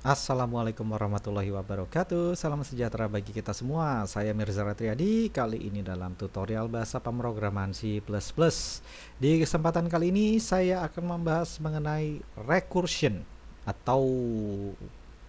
Assalamualaikum warahmatullahi wabarakatuh. Salam sejahtera bagi kita semua. Saya Mirza Ratriadi. Kali ini dalam tutorial bahasa pemrograman C++. Di kesempatan kali ini saya akan membahas mengenai recursion atau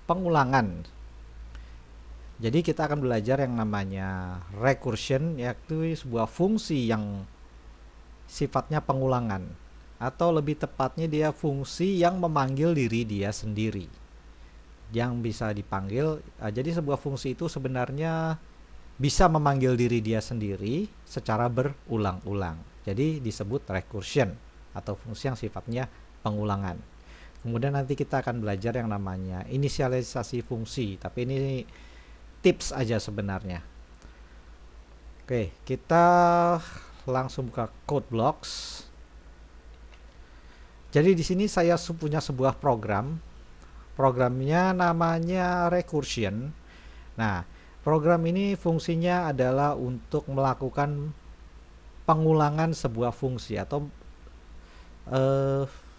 pengulangan. Jadi kita akan belajar yang namanya recursion, yaitu sebuah fungsi yang sifatnya pengulangan, atau lebih tepatnya dia fungsi yang memanggil diri dia sendiri, yang bisa dipanggil. Jadi sebuah fungsi itu sebenarnya bisa memanggil diri dia sendiri secara berulang-ulang. Jadi disebut recursion atau fungsi yang sifatnya pengulangan. Kemudian nanti kita akan belajar yang namanya inisialisasi fungsi, tapi ini tips aja sebenarnya. Oke, kita langsung buka code blocks. Jadi di sini saya punya sebuah program. Programnya namanya recursion. Nah, program ini fungsinya adalah untuk melakukan pengulangan sebuah fungsi atau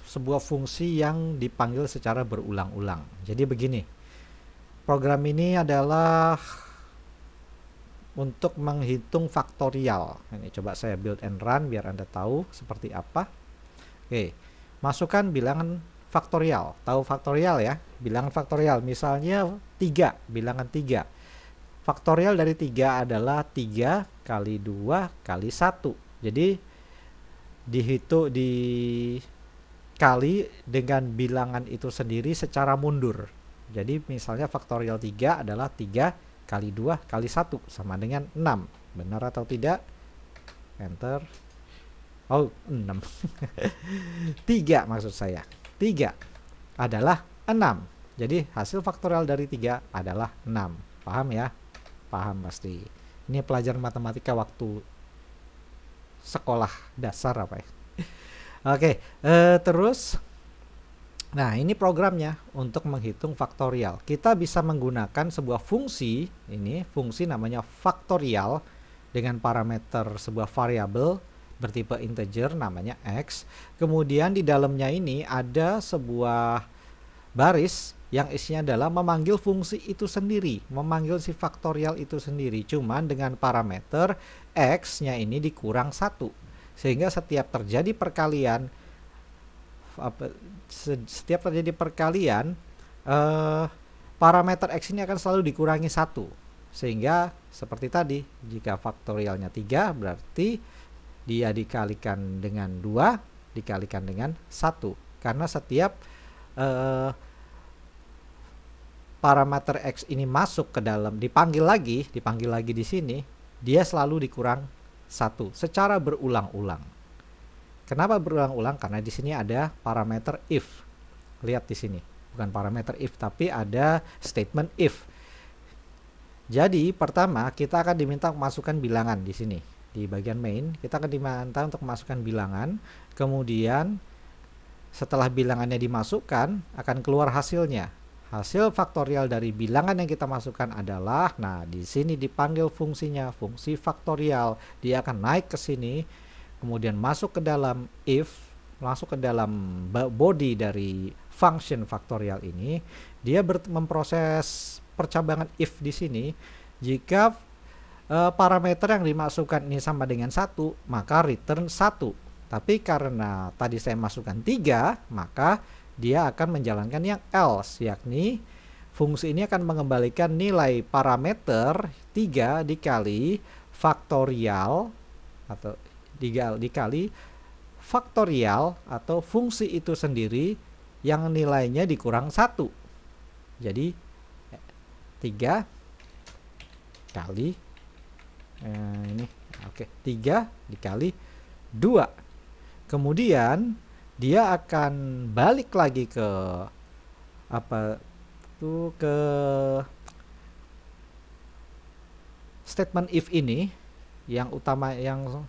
sebuah fungsi yang dipanggil secara berulang-ulang. Jadi begini, program ini adalah untuk menghitung faktorial. Ini coba saya build and run biar Anda tahu seperti apa. Oke, masukkan bilangan faktorial. Tahu faktorial ya? Bilangan faktorial misalnya 3, bilangan 3. Faktorial dari 3 adalah 3 kali 2 kali 1. Jadi dihitung dikali dengan bilangan itu sendiri secara mundur. Jadi misalnya faktorial 3 adalah 3 kali 2 kali 1 sama dengan 6. Benar atau tidak? Enter. Oh, 6. 3 maksud saya. 3 adalah 6. Jadi hasil faktorial dari 3 adalah 6. Paham ya? Paham pasti. Ini pelajaran matematika waktu sekolah dasar apa ya? Oke, terus nah, ini programnya untuk menghitung faktorial. Kita bisa menggunakan sebuah fungsi, ini fungsi namanya faktorial dengan parameter sebuah variabel bertipe integer namanya x. Kemudian di dalamnya ini ada sebuah baris yang isinya adalah memanggil fungsi itu sendiri, memanggil si faktorial itu sendiri, cuman dengan parameter x-nya ini dikurang 1. Sehingga setiap terjadi perkalian parameter x ini akan selalu dikurangi 1. Sehingga seperti tadi, jika faktorialnya 3 berarti dia dikalikan dengan 2 dikalikan dengan 1. Karena setiap parameter x ini masuk ke dalam, dipanggil lagi di sini, dia selalu dikurang 1 secara berulang-ulang. Kenapa berulang-ulang? Karena di sini ada parameter if. Lihat di sini, bukan parameter if tapi ada statement if. Jadi pertama kita akan diminta masukkan bilangan di sini. Di bagian main kita akan diminta untuk masukkan bilangan. Kemudian setelah bilangannya dimasukkan akan keluar hasilnya. Hasil faktorial dari bilangan yang kita masukkan adalah, nah di sini dipanggil fungsinya, fungsi faktorial. Dia akan naik ke sini, kemudian masuk ke dalam if, masuk ke dalam body dari function faktorial ini. Dia memproses percabangan if di sini. Jika parameter yang dimasukkan ini sama dengan 1, maka return 1. Tapi karena tadi saya masukkan 3, maka dia akan menjalankan yang else, yakni fungsi ini akan mengembalikan nilai parameter 3 dikali faktorial atau dikali faktorial atau fungsi itu sendiri yang nilainya dikurang 1. Jadi 3 kali 3 dikali 2. Kemudian dia akan balik lagi ke ke statement if ini, yang utama, yang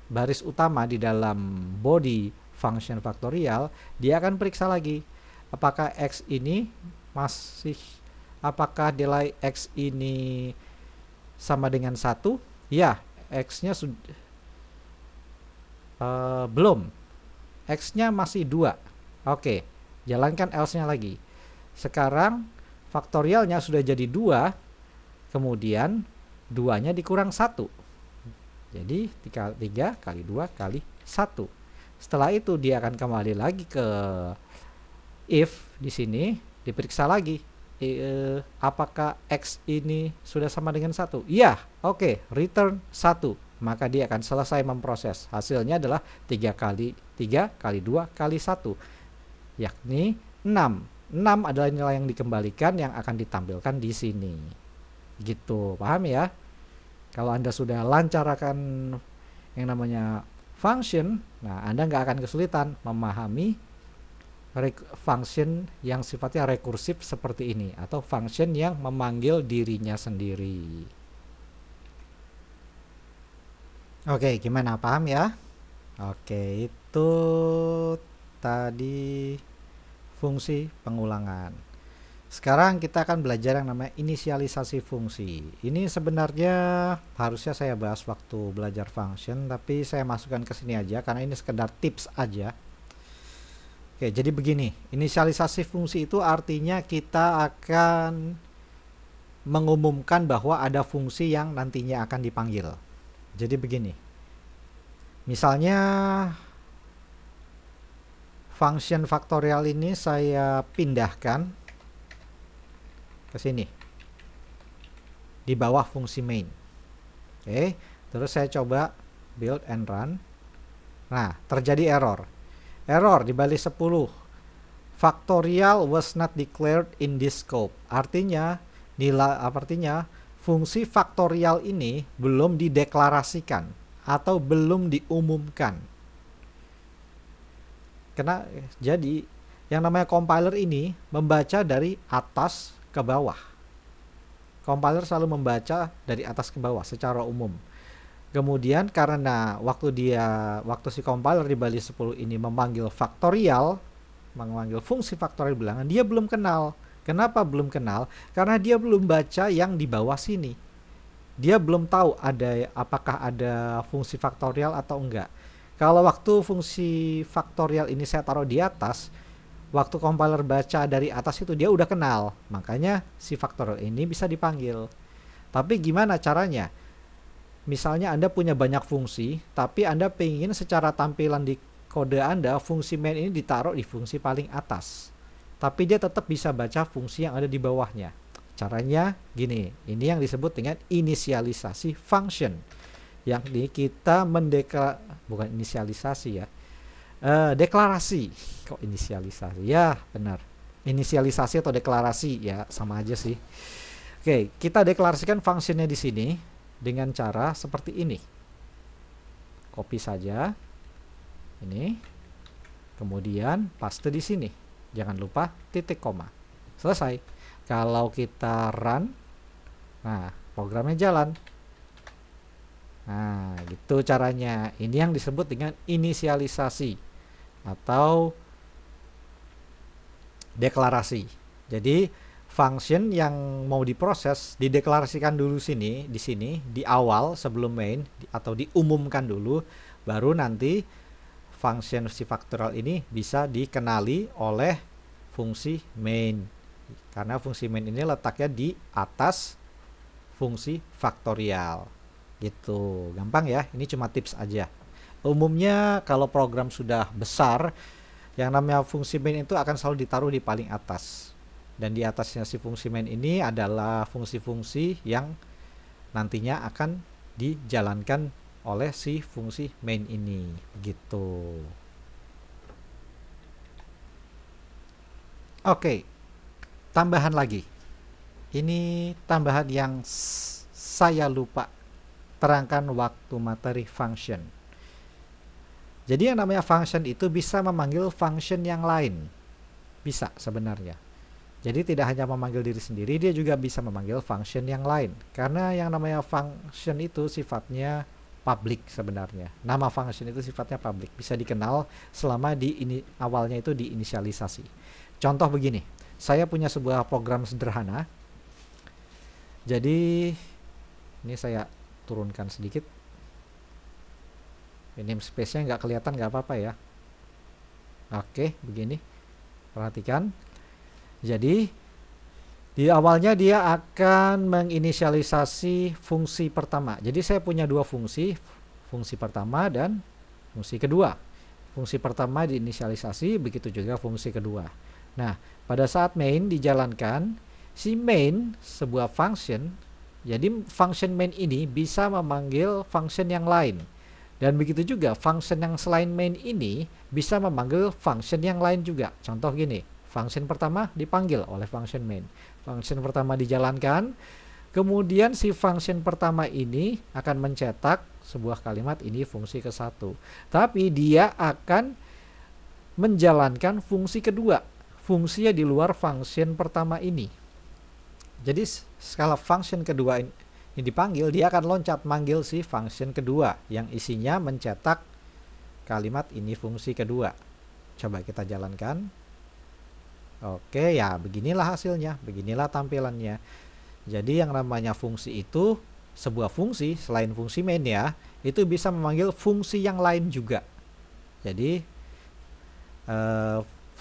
baris utama di dalam body function faktorial. Dia akan periksa lagi apakah x ini apakah nilai x ini sama dengan 1. Ya, x-nya belum, x-nya masih 2. Oke, jalankan else-nya lagi. Sekarang faktorialnya sudah jadi 2, kemudian 2-nya dikurang 1. Jadi 3 kali 2 kali 1. Setelah itu dia akan kembali lagi ke if, di sini diperiksa lagi. Apakah X ini sudah sama dengan 1? Iya, oke, return 1. Maka dia akan selesai memproses. Hasilnya adalah 3 kali 2 kali 1, yakni 6. 6 adalah nilai yang dikembalikan yang akan ditampilkan di sini. Gitu, paham ya? Kalau Anda sudah lancar akan yang namanya function, nah Anda nggak akan kesulitan memahami function yang sifatnya rekursif seperti ini, atau function yang memanggil dirinya sendiri. Oke, gimana, paham ya? Oke, itu tadi fungsi pengulangan. Sekarang kita akan belajar yang namanya inisialisasi fungsi. Ini sebenarnya harusnya saya bahas waktu belajar function, tapi saya masukkan ke sini aja karena ini sekedar tips aja. Oke, jadi begini, inisialisasi fungsi itu artinya kita akan mengumumkan bahwa ada fungsi yang nantinya akan dipanggil. Jadi begini, misalnya function faktorial ini saya pindahkan ke sini di bawah fungsi main. Oke, terus saya coba build and run. Nah, terjadi error di balik 10. Factorial was not declared in this scope. Artinya fungsi faktorial ini belum dideklarasikan atau belum diumumkan. Jadi yang namanya compiler ini membaca dari atas ke bawah. Compiler selalu membaca dari atas ke bawah secara umum. Kemudian karena waktu si compiler di balik 10 ini memanggil fungsi faktorial bilangan, dia belum kenal. Kenapa belum kenal? Karena dia belum baca yang di bawah sini. Dia belum tahu apakah ada fungsi faktorial atau enggak. Kalau waktu fungsi faktorial ini saya taruh di atas, waktu compiler baca dari atas itu dia udah kenal. Makanya si faktorial ini bisa dipanggil. Tapi gimana caranya? Misalnya Anda punya banyak fungsi, tapi Anda pengen secara tampilan di kode Anda, fungsi main ini ditaruh di fungsi paling atas. Tapi dia tetap bisa baca fungsi yang ada di bawahnya. Caranya gini, ini yang disebut dengan inisialisasi function. Yang kita bukan inisialisasi ya, deklarasi. Kok inisialisasi? Ya benar, inisialisasi atau deklarasi ya sama aja sih. Oke, kita deklarasikan fungsinya di sini dengan cara seperti ini. Copy saja ini, kemudian paste di sini. Jangan lupa titik koma. Selesai. Kalau kita run, nah programnya jalan. Nah, gitu caranya. Ini yang disebut dengan inisialisasi atau deklarasi. Jadi function yang mau diproses dideklarasikan dulu di sini di awal sebelum main, atau diumumkan dulu, baru nanti function si faktorial ini bisa dikenali oleh fungsi main. Karena fungsi main ini letaknya di atas fungsi faktorial. Gitu, gampang ya. Ini cuma tips aja. Umumnya kalau program sudah besar, yang namanya fungsi main itu akan selalu ditaruh di paling atas. Dan di atasnya si fungsi main ini adalah fungsi-fungsi yang nantinya akan dijalankan oleh si fungsi main ini. Gitu. Oke, tambahan lagi. Ini tambahan yang saya lupa terangkan waktu materi function. Jadi yang namanya function itu bisa memanggil function yang lain. Bisa sebenarnya. Jadi tidak hanya memanggil diri sendiri, dia juga bisa memanggil function yang lain. Karena yang namanya function itu sifatnya public sebenarnya. Nama function itu sifatnya public, bisa dikenal selama awalnya itu diinisialisasi. Contoh begini, saya punya sebuah program sederhana. Jadi ini saya turunkan sedikit. Namespace-nya nggak kelihatan, nggak apa-apa ya. Oke, begini. Perhatikan. Jadi di awalnya dia akan menginisialisasi fungsi pertama. Jadi saya punya dua fungsi, fungsi pertama dan fungsi kedua. Fungsi pertama diinisialisasi, begitu juga fungsi kedua. Nah, pada saat main dijalankan, si main sebuah function, jadi function main ini bisa memanggil function yang lain. Dan begitu juga function yang selain main ini bisa memanggil function yang lain juga. Contoh gini, function pertama dipanggil oleh function main. Function pertama dijalankan, kemudian si function pertama ini akan mencetak sebuah kalimat ini fungsi ke-1. Tapi dia akan menjalankan fungsi kedua. Fungsinya di luar function pertama ini. Jadi skala function kedua ini dipanggil, dia akan loncat manggil si function kedua yang isinya mencetak kalimat ini fungsi kedua. Coba kita jalankan. Oke, ya beginilah hasilnya, beginilah tampilannya. Jadi yang namanya fungsi itu, sebuah fungsi selain fungsi main ya, itu bisa memanggil fungsi yang lain juga. Jadi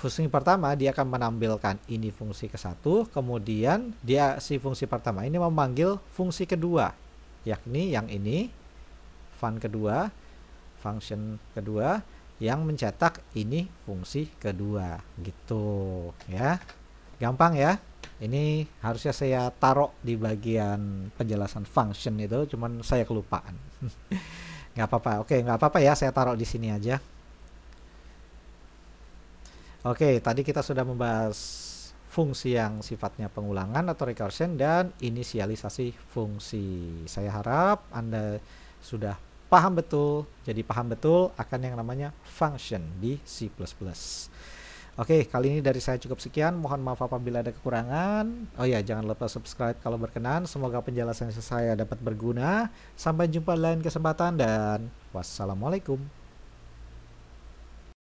fungsi pertama dia akan menampilkan ini fungsi ke-1, kemudian dia si fungsi pertama ini memanggil fungsi kedua, yakni yang ini function kedua yang mencetak ini fungsi kedua, gitu ya. Gampang ya. Ini harusnya saya taruh di bagian penjelasan function itu, cuman saya kelupaan. Nggak apa-apa. Oke, nggak apa-apa ya, saya taruh di sini aja. Oke, tadi kita sudah membahas fungsi yang sifatnya pengulangan atau recursion dan inisialisasi fungsi. Saya harap Anda sudah paham betul, jadi paham betul akan yang namanya function di C++. Oke, kali ini dari saya cukup sekian. Mohon maaf apabila ada kekurangan. Oh ya, jangan lupa subscribe kalau berkenan. Semoga penjelasan saya dapat berguna. Sampai jumpa di lain kesempatan dan wassalamualaikum.